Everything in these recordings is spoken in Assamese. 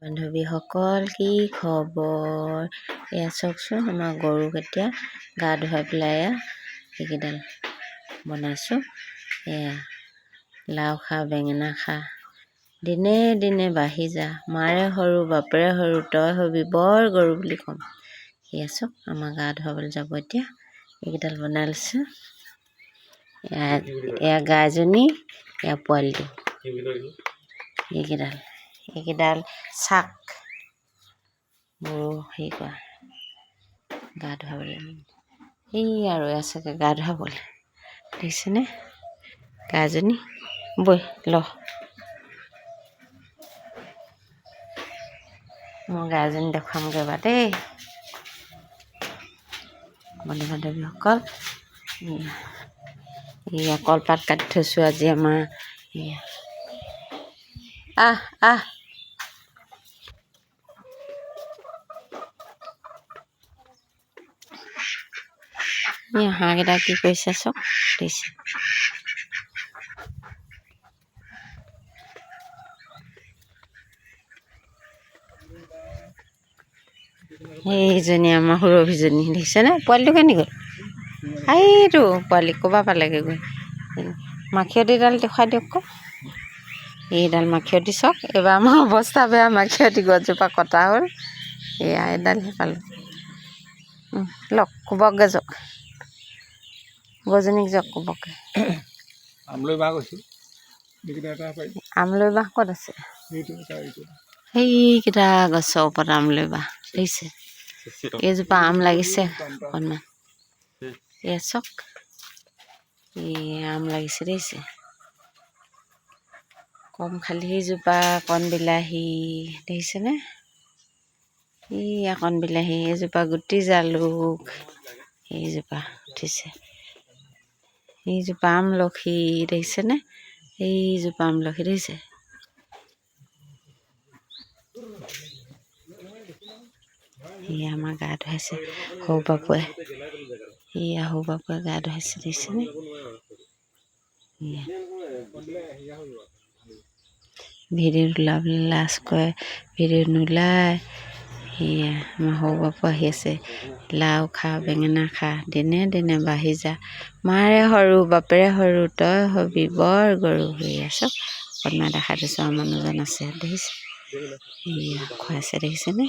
বান্ধৱীসকল কি খবৰ? এয়া চাওকচোন আমাৰ গৰুক এতিয়া গা ধুৱাই পেলাই এইকেইডাল বনাইছোঁ। এয়া লাও খা বেঙেনা খা দিনে দিনে বাঢ়ি যা, মাৰে সৰু বাপেৰে সৰু তই হবি বৰ গৰু বুলি ক'ম। এয়া চাওক আমাৰ গা ধুৱাবলৈ যাব এতিয়া। এইকেইডাল বনাই লৈছোঁ। এয়া গাইজনী, এয়া পোৱালিটো। এইকেইডাল চাক গৰু হেৰি কৰা গা ধুৱাবলৈ। এই আৰু আছেগৈ গা ধুৱাবলৈ, দেখিছেনে? গাইজনী বৈ ল। মই গাইজনী দেখুৱামগৈ বাৰু দেই বন্ধু বান্ধৱীসকল। এয়া কলপাত কাটি থৈছোঁ আজি আমাৰ। এয়া আহ হাঁহকেইটা কি কৰিছে চাওক, দিছে। সেইজনী আমাৰ সুৰভিজনী দেখিছেনে? পোৱালিটো কেনি গ'ল? এইটো পোৱালি ক'ৰবাৰ পালেগৈ গৈ। মাখিয়তীডাল দেখুৱাই দিয়ক আকৌ। এইডাল মাখিয়তী চাওক। এইবাৰ আমাৰ অৱস্থা বেয়া, মাখিয়তী গছজোপা কটা হ'ল। এয়া এডালহে পালোঁ। লওক কোবকগৈ যাওক, গৰুজনীক যাওক কোবকগৈ। আমলৈ বাঁহ ক'ত আছে? সেইকেইটা গছৰ ওপৰত আমলৈ বাঁহ দেখিছে? এইজোপা আম লাগিছে অকণমান। এয়া চাওক, এই আম লাগিছে দেখিছে? কম খালি সেইজোপা কণ বিলাহী দেখিছেনে? কণ বিলাহী, এইজোপা গুটি জালুক, এইজোপা উঠিছে। এইজোপা আমলখি দেখিছেনে? এইজোপা আমলখি দেখিছে? আমাৰ গা ধুৱাইছে সৰু বাপুৱে। সৰু বাপুৱে গা ধুৱাইছে দেখিছেনে? ভিডিঅ'ত ওলাবলৈ লাজ কৰে, ভিডিঅ'ত নোলায়। আমাৰ সৰু বাপু আহি আছে। লাও খা বেঙেনা খা দিনে দিনে বাঢ়ি যা, মাৰে সৰু বাপেৰে সৰু তই হবি বৰ গৰু। চাওক অকণমান দেখাই দিছোঁ আৰু মানুহজন আছে দেখিছে? খুৱাইছে দেখিছেনে?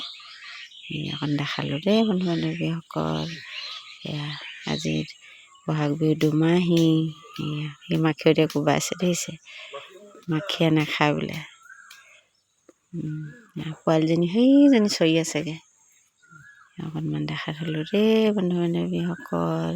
অকণ দেখালোঁ দেই বন্ধু বান্ধৱীসকল। আজি বহাগ বিহু দুমাহী। সেই মাখিয়তীয়ে কোবাইছে দেখিছে? মাখিয়ে নাখায় বোলে। পোৱালিজনী সেইজনী চৰি আছেগৈ। অকণমান দেখাই থলোঁ দেই বন্ধু বান্ধৱীসকল।